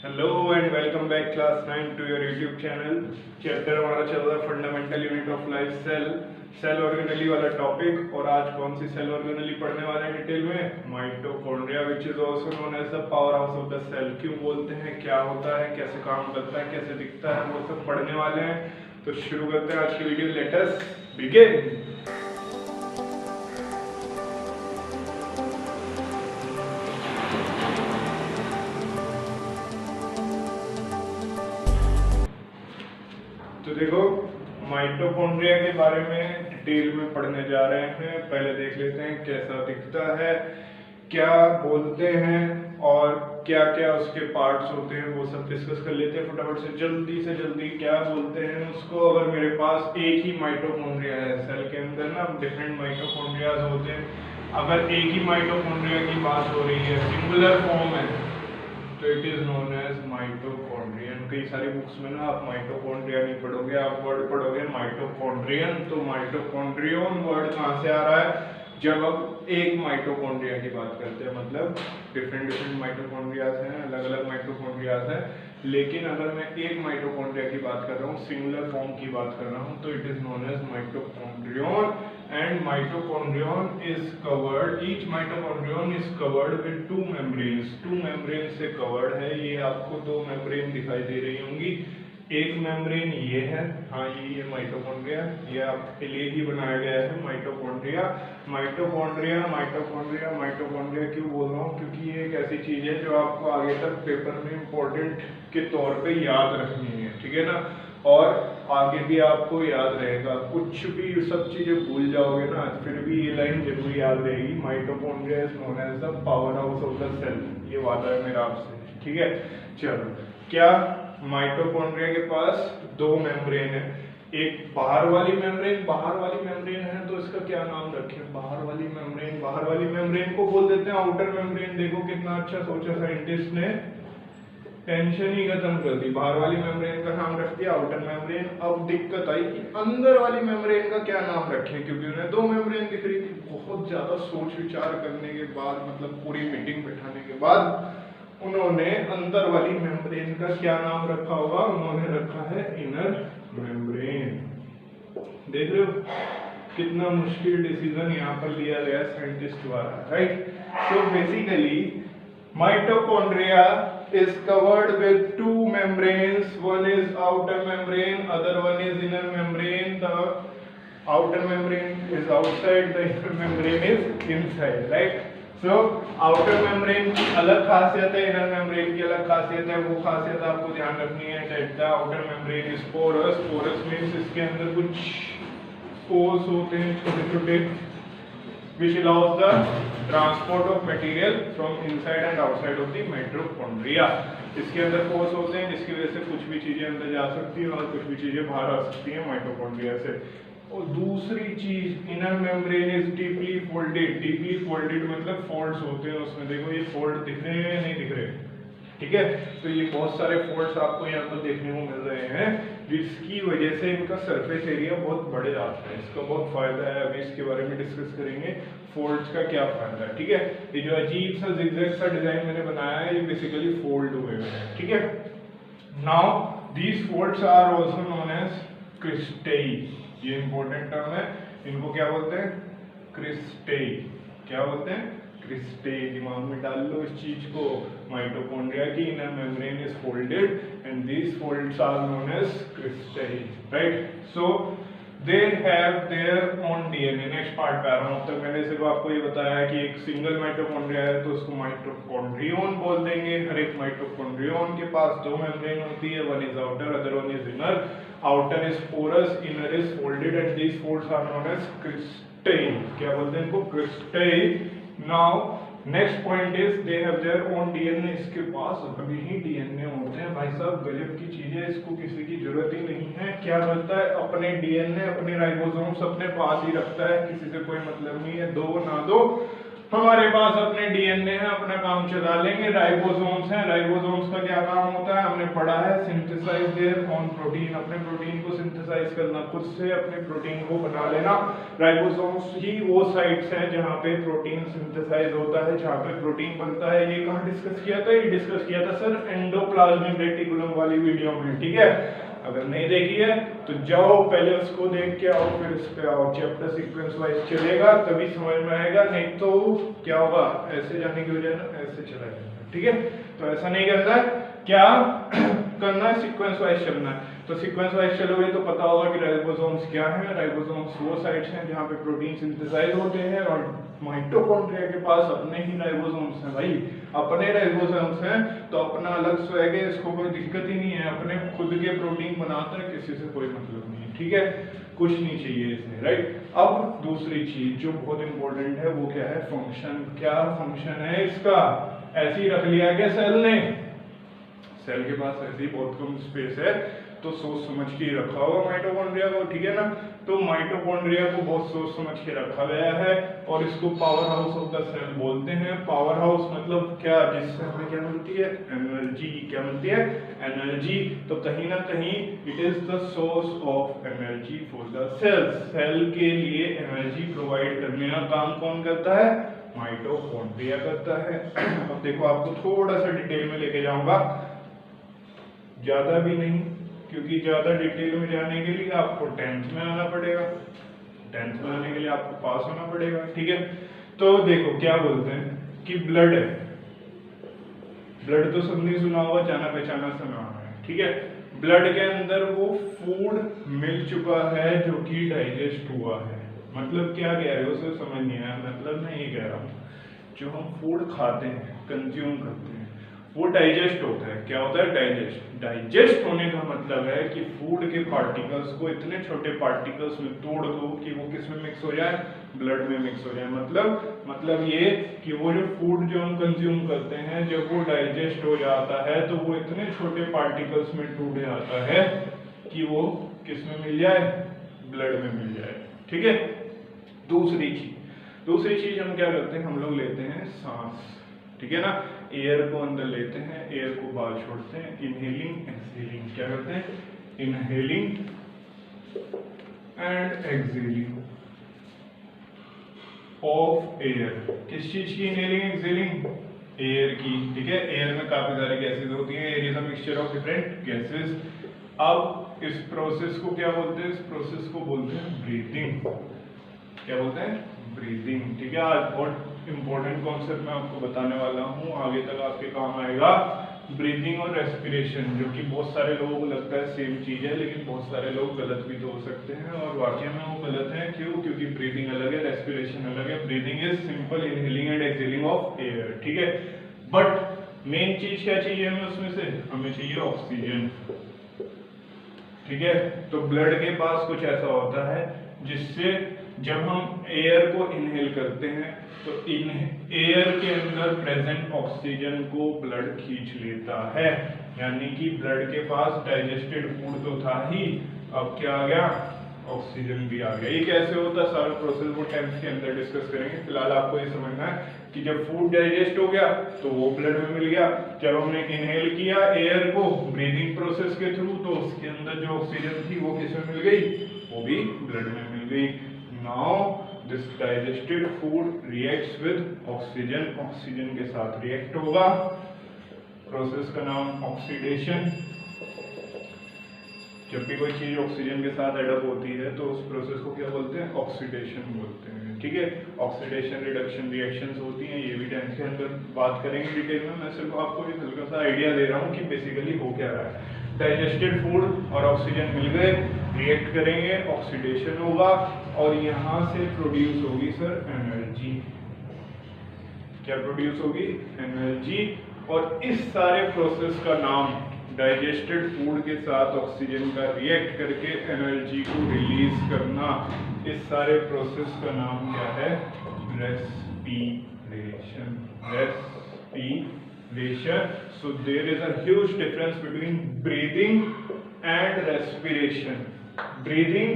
Hello and welcome back class 9 to your YouTube channel. Chapter हमारा चल रहा है fundamental unit of life cell organelle वाला टॉपिक। और आज कौन सी सेल ऑर्गेनेली पढ़ने वाले हैं डिटेल में? Mitochondria which is also known as the powerhouse of the cell. क्यों बोलते हैं, क्या होता है, कैसे काम करता है, कैसे दिखता है, वो सब पढ़ने वाले हैं। तो शुरू करते हैं आज की वीडियो। Let us begin. तो देखो, माइटोकॉन्ड्रिया के बारे में डिटेल में पढ़ने जा रहे हैं। पहले देख लेते हैं कैसा दिखता है, क्या बोलते हैं और क्या क्या उसके पार्ट्स होते हैं, वो सब डिस्कस कर लेते हैं फटाफट से जल्दी। क्या बोलते हैं उसको? अगर मेरे पास एक ही माइटोकॉन्ड्रिया है, सेल के अंदर ना डिफरेंट माइटोकॉन्ड्रियाज होते हैं। अगर एक ही माइटोकॉन्ड्रिया की बात हो रही है, सिंगुलर फॉर्म है, तो it is known as mitochondrion. कई सारी बुक्स में ना आप माइटोकॉन्ड्रिया नहीं पढ़ोगे, आप वर्ड पढ़ोगे माइटोकॉन्ड्रियन। तो माइटोकॉन्ड्रियन वर्ड कहाँ से आ रहा है? जब अब एक माइटोकॉन्ड्रिया की बात करते हैं, मतलब डिफरेंट माइटोकॉन्ड्रियाज हैं, अलग अलग माइटोकॉन्ड्रियाज हैं। लेकिन अगर मैं एक माइटोकॉन्ड्रिया की बात कर रहा हूँ, सिंगुलर फॉर्म की बात कर रहा हूँ, तो it is known as mitochondrion. And mitochondrion is covered, each mitochondrion is covered with two membranes. Two membrane से कवर्ड है। ये आपको दो मेम्ब्रेन दिखाई दे रही होंगी। एक मेम्ब्रेन ये है, हाँ ये माइटोकॉन्ड्रिया, ये आपके लिए ही बनाया गया है माइटोकॉन्ड्रिया। माइटोकॉन्ड्रिया क्यों बोल रहा हूँ? क्योंकि ये एक ऐसी चीज है जो आपको आगे तक पेपर में इम्पोर्टेंट के तौर पे याद रखनी है, ठीक है ना? और आगे भी आपको याद रहेगा। कुछ भी सब चीजें भूल जाओगे ना, फिर भी ये लाइन जरूर याद रहेगी। Mitochondria is known as the powerhouse of the cell. ये वादा है मेरा आपसे, ठीक है? चलो, क्या माइटोकॉन्ड्रिया के पास दो मेम्ब्रेन है। एक बाहर वाली मेम्ब्रेन है, तो इसका क्या नाम रखें? बाहर वाली मेम्ब्रेन को बोल देते हैं आउटर मेम्ब्रेन। देखो कितना अच्छा सोचा साइंटिस्ट ने, टेंशन ही खत्म कर दी। बाहर वाली मेम्ब्रेन का नाम रख दिया आउटर मेम्ब्रेन। अब दिक्कत आई कि अंदर वाली मेम्ब्रेन का क्या नाम रखें, क्योंकि उन्हें दो मेम्ब्रेन दिख रही थी। बहुत ज्यादा सोच विचार करने के बाद, मतलब पूरी मीटिंग बिठाने के बाद, उन्होंने अंदर वाली मेम्ब्रेन का क्या नाम रखा होगा? उन्होंने रखा है इनर मेम्ब्रेन। देख रहे हो कितना मुश्किल डिसीजन यहाँ पर लिया गया साइंटिस्ट द्वारा, right? So basically mitochondria is covered with two membranes. One is outer membrane, other one is inner membrane. The outer membrane is outside, the inner membrane is inside, right? So outer membrane की अलग खासियत है, inner membrane की अलग खासियत है। वो खासियत आपको ध्यान रखनी है। that the outer membrane is porous. porous means इसके अंदर कुछ pores होते हैं छोटे-छोटे, which allows the transport of material from inside and outside of the mitochondria. इसके अंदर पोर्स होते हैं जिसकी वजह से कुछ भी चीजें अंदर जा सकती हैं और कुछ भी चीजें बाहर आ सकती हैं माइटोकॉन्ड्रिया से। और दूसरी चीज, inner membrane is deeply folded. Deeply folded मतलब फोल्ड्स होते हैं उसमें। देखो ये फोल्ड दिख रहे हैं, नहीं दिख रहे? ठीक है, तो ये बहुत सारे फोल्ड्स आपको यहाँ पर देखने को मिल रहे हैं, जिसकी वजह से इनका सरफेस एरिया बहुत बढ़ जाता है। इसका बहुत फायदा है, अभी इसके बारे में डिस्कस करेंगे फोल्ड्स का क्या फायदा है, ठीक है? ये जो अजीब सा जिगजैग सा डिजाइन मैंने बनाया है, ये बेसिकली फोल्ड हुए हैं, ठीक है? Now these folds are also known as cristae. ये इंपॉर्टेंट टर्म है। इनको क्या बोलते हैं? क्रिस्टेई। क्या बोलते हैं? क्रिस्टेई। दिमाग में डाल लो इस चीज को। माइटोकॉन्ड्रिया की inner membrane is folded and these folds are known as cristae, right? So they have their own DNA. Next part पे आ रहा हूँ। अब तक मैंने सिर्फ आपको ये बताया कि एक सिंगल माइटोकॉन्ड्रिया है तो उसको माइटोकॉन्ड्रियन बोल देंगे। हर एक माइटोकॉन्ड्रियन के पास दो मेम्ब्रेन होती है, one is outer, other one is inner. Outer is porous, inner is folded and these folds are known as cristae. क्या बोलते हैं इनको? Cristae. Now next point is they have their own DNA. इसके पास अभी ही DNA होते हैं। भाई साहब गजब की चीज है, इसको किसी की जरूरत ही नहीं है। क्या करता है? अपने डीएनए, अपने राइबोसोम्स अपने पास ही रखता है, किसी से कोई मतलब नहीं है। दो ना दो, हमारे पास अपने डीएनए है, अपना काम चला लेंगे। राइबोसोम्स हैं, राइबोसोम्स का क्या काम होता है हमने पढ़ा है, सिंथेसाइज देयर ओन प्रोटीन, अपने प्रोटीन को सिंथेसाइज करना, खुद से अपने प्रोटीन को बना लेना। राइबोसोम्स ही वो साइट्स हैं जहाँ पे प्रोटीन सिंथेसाइज होता है, जहाँ पे प्रोटीन बनता है। ये कहाँ डिस्कस किया था? ये डिस्कस किया था सर एंडोप्लाज्मिक रेटिकुलम वाली वीडियो में, ठीक है। अगर नहीं देखी है तो जाओ पहले उसको देख के आओ, फिर इस पे आओ। चैप्टर सीक्वेंस वाइज चलेगा तभी समझ में आएगा, नहीं तो क्या होगा, ऐसे जाने की वजह ना ऐसे चला जाएगा, ठीक है। तो ऐसा नहीं करना है, क्या करना है, सीक्वेंस वाइज चलना है। तो सीक्वेंस वाइज चलोगे तो पता होगा कि राइबोसोम्स क्या है। राइबोसोम्स वो साइट्स हैं जहाँ पे प्रोटीन सिंथेसाइज होते हैं, और माइटोकॉन्ड्रिया के पास अपने ही राइबोसोम्स हैं भाई, अपने राइबोसोम्स हैं, तो अपना अलग स्वैग है, इसको कोई दिक्कत ही नहीं है, अपने खुद के प्रोटीन बनाते हैं, किसी से कोई मतलब नहीं है, ठीक है, कुछ नहीं चाहिए इसमें, राइट। अब दूसरी चीज जो बहुत इंपॉर्टेंट है वो क्या है, फंक्शन। क्या फंक्शन है इसका? ऐसे ही रख लिया क्या सेल ने? सेल के पास ऐसे ही बहुत कम स्पेस है, तो सोच समझ के ही रखा होगा माइटोकॉन्ड्रिया को, ठीक है ना। तो माइटोकॉन्ड्रिया को बहुत सोच समझ के रखा गया है, और इसको powerhouse of the cell बोलते हैं। पावर हाउस मतलब क्या? जिससे हमें क्या मिलती है? एनर्जी। क्या मिलती है? एनर्जी। तो कहीं ना कहीं it is the source of energy for the cell. Cell के लिए एनर्जी प्रोवाइड करने का काम कौन करता है? माइटोकॉन्ड्रिया करता है। अब देखो आपको थोड़ा सा डिटेल में लेके जाऊंगा, ज्यादा भी नहीं, क्योंकि ज्यादा डिटेल में जाने के लिए आपको 10th में आना पड़ेगा, 10th में आने के लिए आपको पास होना पड़ेगा, ठीक है। तो देखो क्या बोलते हैं कि ब्लड है, ब्लड तो सबने सुना होगा, जाना पहचाना सा नाम है, ठीक है। ब्लड के अंदर वो फूड मिल चुका है जो कि डाइजेस्ट हुआ है। मतलब क्या कह रहे हो उसे समझ नहीं आया, मतलब मैं ये कह रहा हूँ जो हम फूड खाते हैं, कंज्यूम करते हैं, वो डाइजेस्ट होता है। क्या होता है? डाइजेस्ट। डाइजेस्ट होने का मतलब है कि फूड के पार्टिकल्स को इतने छोटे पार्टिकल्स में तोड़ दो कि वो किस में मिक्स हो जाए? ब्लड में मिक्स हो जाए। मतलब ये कि वो जो फूड जो हम कंज्यूम करते हैं, जब वो डाइजेस्ट हो जाता है तो वो इतने छोटे पार्टिकल्स में टूट जाता है कि वो किस में मिल जाए? ब्लड में मिल जाए, ठीक है। दूसरी चीज हम क्या करते हैं, हम लोग लेते हैं सांस, ठीक है ना। एयर को अंदर लेते हैं, एयर को बाहर छोड़ते हैं, इनहेलिंग एक्सहेलिंग। क्या करते हैं? Inhaling and exhaling of air. किस चीज की इनहेलिंग एक्सहेलिंग? एयर की, ठीक है। एयर में काफी सारी गैसेज होती हैं, air is a mixture of different gases. अब इस प्रोसेस को क्या बोलते हैं? इस प्रोसेस को बोलते हैं ब्रीथिंग। क्या बोलते हैं? ब्रीथिंग, ठीक है। आज बहुत इंपॉर्टेंट कॉन्सेप्ट मैं आपको बताने वाला हूँ, आगे तक आपके काम आएगा। ब्रीथिंग और रेस्पिरेशन, जो कि बहुत सारे लोगों को लगता है सेम चीज है, लेकिन बहुत सारे लोग गलत भी तो हो सकते हैं, और वाकई में वो गलत है। क्यों? क्योंकि ब्रीथिंग अलग है, रेस्पिरेशन अलग है। Breathing is simple inhaling and exhaling of air, ठीक है। बट मेन चीज क्या चाहिए हमें उसमें से? हमें चाहिए ऑक्सीजन, ठीक है। तो ब्लड के पास कुछ ऐसा होता है जिससे जब हम एयर को इनहेल करते हैं तो इन एयर के अंदर प्रेजेंट ऑक्सीजन को ब्लड खींच लेता है, यानी कि ब्लड के पास डाइजेस्टेड फूड तो था ही, अब क्या आ गया? ऑक्सीजन भी आ गया। ये कैसे होता है सारा प्रोसेस वो 10th के अंदर डिस्कस करेंगे। फिलहाल आपको ये समझना है कि जब फूड डाइजेस्ट हो गया तो वो ब्लड में मिल गया, जब हमने इनहेल किया एयर को ब्रीदिंग प्रोसेस के थ्रू तो उसके अंदर जो ऑक्सीजन थी वो किसमें मिल गई? वो भी ब्लड में मिल गई। Now this digested food reacts with oxygen, oxygen के साथ रिएक्ट होगा। प्रोसेस का नाम ऑक्सीडेशन। जब भी कोई चीज ऑक्सीजन के साथ एडअप होती है तो उस प्रोसेस को क्या बोलते हैं? ऑक्सीडेशन बोलते हैं, ठीक है। ऑक्सीडेशन रिडक्शन रिएक्शंस होती हैं, ये भी 10th के अंदर बात करेंगे डिटेल में। मैं सिर्फ आपको एक हल्का सा आइडिया दे रहा हूँ कि बेसिकली हो क्या रहा है। डाइजेस्टेड फूड और ऑक्सीजन मिल गए, रिएक्ट करेंगे, ऑक्सीडेशन होगा, और यहाँ से प्रोड्यूस होगी सर एनर्जी। क्या प्रोड्यूस होगी? एनर्जी। और इस सारे प्रोसेस का नाम, डाइजेस्टेड फूड के साथ ऑक्सीजन का रिएक्ट करके एनर्जी को रिलीज करना, इस सारे प्रोसेस का नाम क्या है? Respiration. Respiration. So there is a huge difference between breathing and respiration. Breathing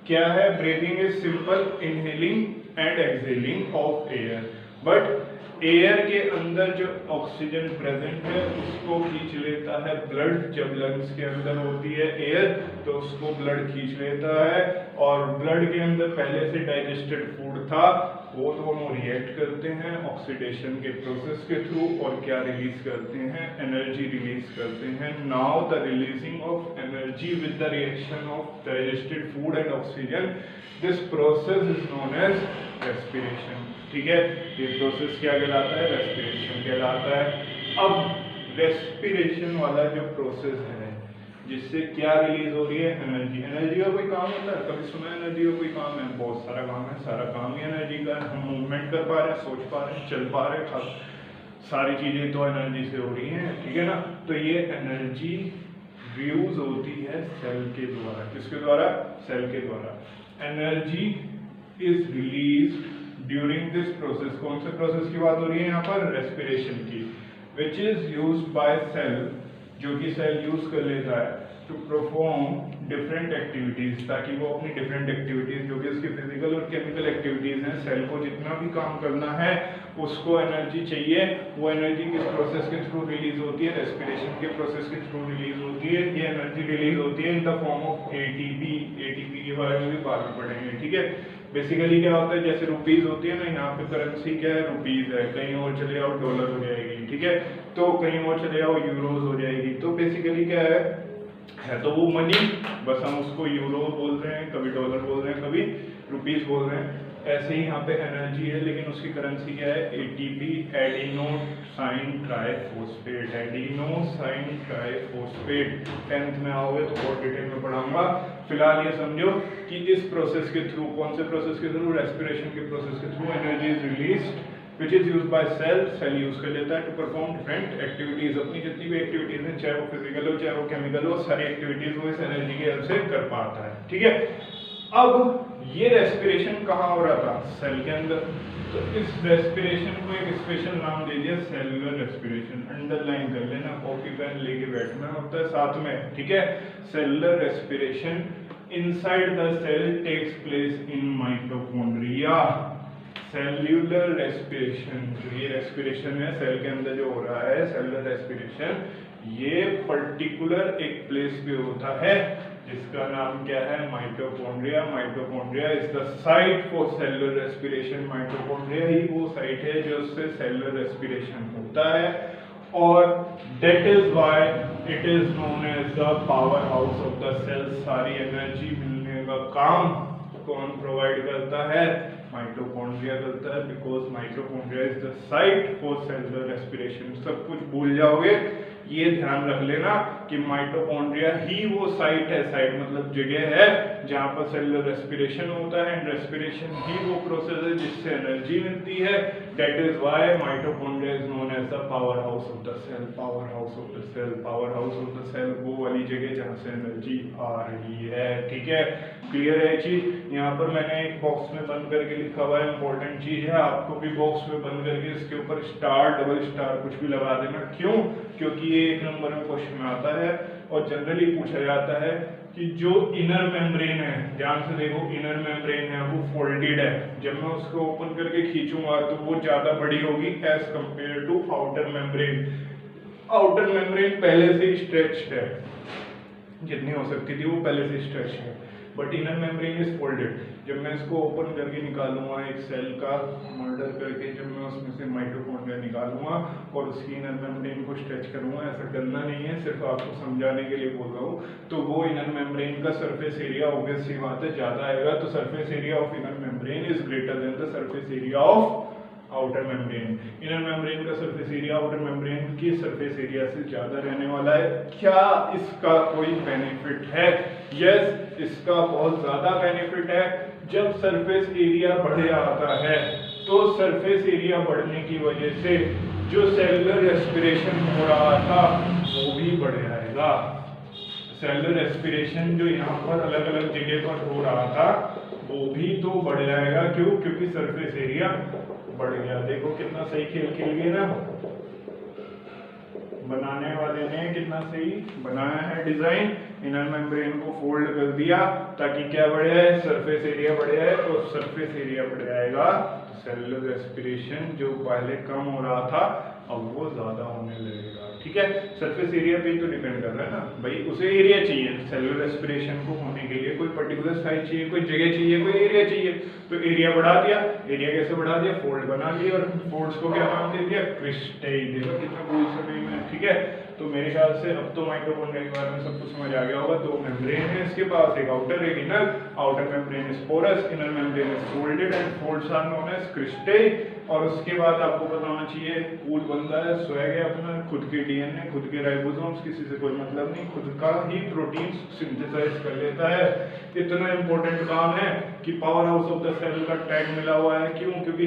क्या है? Breathing is simple inhaling and exhaling of air. But air के अंदर जो ऑक्सीजन प्रेजेंट है उसको खींच लेता है ब्लड। जब लंग्स के अंदर होती है एयर तो उसको ब्लड खींच लेता है, और ब्लड के अंदर पहले से डाइजेस्टेड फूड था, वो दोनों रिएक्ट करते हैं ऑक्सीडेशन के प्रोसेस के थ्रू, और क्या रिलीज करते हैं, एनर्जी रिलीज करते हैं। Now the releasing of energy with the reaction of digested food and oxygen, this process is known as respiration. ठीक है, ये प्रोसेस क्या कहलाता है, रेस्पिरेशन कहलाता है। अब रेस्पिरेशन वाला जो प्रोसेस है जिससे क्या रिलीज हो रही है, एनर्जी। एनर्जी का कोई काम होता है, कभी सुना है एनर्जी का कोई काम है? बहुत सारा काम है, सारा काम ही एनर्जी का है। हम मूवमेंट कर पा रहे हैं, सोच पा रहे हैं, चल पा रहे हैं, सारी चीजें तो एनर्जी से हो रही हैं, ठीक है ना। तो ये एनर्जी यूज होती है सेल के द्वारा। किसके द्वारा? सेल के द्वारा। Energy is release during this process. कौन से प्रोसेस की बात हो रही है यहाँ पर? रेस्पिरेशन की। Which is used by cell, जो कि सेल यूज कर लेता है टू परफॉर्म डिफरेंट एक्टिविटीज, ताकि वो अपनी डिफरेंट एक्टिविटीज जो कि उसकी फिजिकल और केमिकल एक्टिविटीज हैं, सेल को जितना भी काम करना है उसको एनर्जी चाहिए। वो एनर्जी किस प्रोसेस के थ्रू रिलीज होती है? रेस्पिरेशन के प्रोसेस के थ्रू रिलीज होती है। ये एनर्जी रिलीज होती है in the form of ATP. ATP के बारे में भी बाद में पढ़ेंगे, ठीक है। बेसिकली क्या होता है, जैसे रुपीज होती है ना, यहाँ पे करेंसी क्या है, रुपीज है। कहीं और चले जाओ डॉलर हो जाएगी, ठीक है। तो कहीं और चले जाओ यूरोज हो जाएगी। तो बेसिकली क्या है तो वो मनी, बस हम उसको यूरो बोल रहे हैं, कभी डॉलर बोल रहे हैं, कभी रुपीज बोल रहे हैं। ऐसे ही यहाँ पे एनर्जी है, लेकिन उसकी करेंसी क्या है? ATP, adenosine triphosphate. Adenosine triphosphate 10th में आओगे तो और डिटेल में पढ़ाऊंगा। फिलहाल ये समझो कि इस प्रोसेस के थ्रू, कौन से प्रोसेस के थ्रू? रेस्पिरेशन के प्रोसेस के through energy is released which is used by cell use कर लेता है to perform different activities। अपनी जितनी भी एक्टिविटीज हैं, चाहे वो फिजिकल हो चाहे वो केमिकल हो, सारी एक्टिविटीज वो इस एनर्जी की हेल्प से कर पाता है, ठीक है। अब ये रेस्पिरेशन कहाँ हो रहा था? सेल के अंदर। तो इस रेस्पिरेशन को एक स्पेशल नाम दे दिया, सेलुलर रेस्पिरेशन। अंडरलाइन कर लेना, कॉपी पेन लेके बैठना होता है साथ में, ठीक है। Cellular respiration inside the sale tax place in mitochondria. Cellular respiration, जो ये रेस्पिरेशन है सेल के अंदर जो हो रहा है, सेलुलर रेस्पिरेशन, ये पर्टिकुलर एक प्लेस पे होता है जिसका नाम क्या है? Mitochondria. Mitochondria is the site for cellular respiration. Mitochondria ही वो साइट है जो उससे सेलुलर रेस्पिरेशन होता है, और that is why it is known as the powerhouse of the cell. सारी एनर्जी मिलने का काम कौन प्रोवाइड करता है? माइटोकॉन्ड्रिया करता है, because mitochondria is the site for cellular respiration. सब कुछ भूल जाओगे, ये ध्यान रख लेना कि माइटोकॉन्ड्रिया ही वो साइट है, साइट मतलब जगह है जहां पर सेलुलर रेस्पिरेशन होता है, एंड रेस्पिरेशन ही वो प्रोसेस है जिससे एनर्जी मिलती है। That is why mitochondria is known as the powerhouse of the cell. Powerhouse of the cell, powerhouse of the cell, वो वाली जगह जहां से एनर्जी आ रही है, ठीक है। क्लियर है चीज? यहाँ पर मैंने एक बॉक्स में बंद करके लिखा हुआ है, इंपॉर्टेंट चीज है, आपको भी बॉक्स में बंद करके इसके ऊपर स्टार, डबल स्टार कुछ भी लगा देना। क्यों? क्योंकि ये 1 नंबर में क्वेश्चन में आता है और जनरली पूछा जाता है कि जो इनर मेम्ब्रेन है, ध्यान से देखो, इनर मेम्ब्रेन है वो फोल्डेड है। जब मैं उसको ओपन करके खींचूंगा तो वो ज्यादा बड़ी होगी as compare to outer membrane. Outer membrane पहले से ही स्ट्रेच्ड है, जितनी हो सकती थी वो पहले से स्ट्रेच है, but inner membrane is folded. जब मैं इसको ओपन करके निकालूंगा एक सेल का मर्डर करके, जब मैं उसमें से माइटोकॉन्ड्रिया निकालूंगा और उसकी इनर मेम्ब्रेन को स्ट्रेच करूंगा, ऐसा करना नहीं है, सिर्फ आपको समझाने के लिए बोल रहा हूँ, तो वो इनर मेम्ब्रेन का सरफेस एरिया ऑब्वियस सी बात है ज्यादा आएगा। तो surface area of inner membrane is greater than the surface area of outer membrane. Inner membrane का सरफेस एरिया आउटर मेम्ब्रेन की सरफेस एरिया से ज्यादा रहने वाला है। क्या इसका कोई बेनिफिट है? यस, इसका बहुत ज्यादा बेनिफिट है। जब सरफेस एरिया बढ़ जाता है तो सरफेस एरिया बढ़ने की वजह से जो सेलुलर रेस्पिरेशन हो रहा था वो भी बढ़ जाएगा। सेलुलर रेस्पिरेशन जो यहाँ पर अलग अलग जगह पर हो रहा था वो भी तो बढ़ जाएगा। क्यों? क्योंकि सरफेस एरिया बढ़ गया। देखो कितना सही खेल खेल गए ना, बनाने वाले ने कितना सही बनाया है डिजाइन, इनर मेम्ब्रेन को फोल्ड कर दिया ताकि क्या बढ़ जाए, सरफेस एरिया बढ़ जाए, और सरफेस एरिया बढ़ जाएगा सेलुलर रेस्पिरेशन जो पहले कम हो रहा था अब वो ज्यादा होने लगेगा। ठीक है, सरफेस एरिया पे ही तो डिपेंड कर रहा है ना भाई, उसे एरिया चाहिए सेलुलर रेस्पिरेशन को होने के लिए, कोई पर्टिकुलर साइज चाहिए, कोई जगह चाहिए, कोई एरिया चाहिए, तो एरिया बढ़ा दिया। एरिया कैसे बढ़ा दिया, फोल्ड बना लिया, और फोल्ड्स को क्या नाम दे दिया, क्रिस्टल। देखो कितना कूल समय में। ठीक है, तो मेरे ख्याल से अब तो माइटोकॉन्ड्रिया के बारे में सब कुछ समझ आ गया होगा। दो मेम्ब्रेन है इसके पास, एक आउटर एक inner. Outer membrane is porous, inner membrane is folded and folds are known as crystal. और उसके बाद आपको पता होना चाहिए कूल बंदा है, स्वैग है अपना, खुद के डीएनए, खुद के राइबोसोम्स, किसी से कोई मतलब नहीं, खुद का ही प्रोटीन सिंथेसाइज कर लेता है। इतना इंपॉर्टेंट काम है कि powerhouse of the cell का टैग मिला हुआ है। क्यों? क्योंकि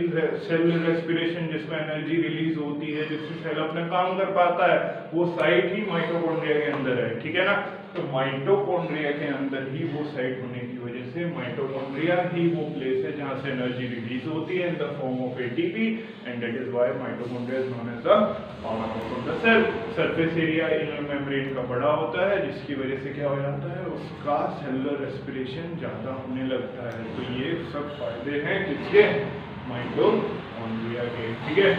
सेल रेस्पिरेशन जिसमें एनर्जी रिलीज होती है, जिससे सेल अपना काम कर पाता है, वो साइट ही माइटोकॉन्ड्रिया के अंदर है। ठीक है ना, तो माइटोकॉन्ड्रिया के अंदर ही वो साइट होने की वजह से माइटोकॉन्ड्रिया ही वो प्लेस है जहां से एनर्जी रिलीज होती है in the form of ATP, and that is why mitochondria is known as the powerhouse of the cell. Surface area inner membrane का बड़ा होता है, जिसकी वजह से क्या हो जाता है, उसका सेलुलर रेस्पिरेशन ज्यादा होने लगता है। तो ये सब फायदे हैं किसके, माइटोकॉन्ड्रिया के। ठीक है,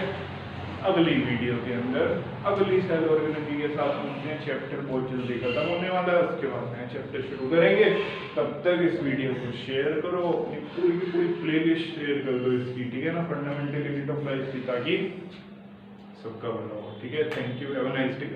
अगली वीडियो के अंदर अगली सेल ऑर्गेनेलिटी के साथ हमने चैप्टर बहुत जल्दी खत्म होने वाला है, उसके बाद नया चैप्टर शुरू करेंगे। तब तक इस वीडियो को शेयर करो, अपनी पूरी की पूरी प्लेलिस्ट शेयर कर दो इसकी। ठीक है ना, फंडामेंटल यूनिट ऑफ लाइफ की, ताकि सबका भला हो। ठीक है, thank you, have a nice day.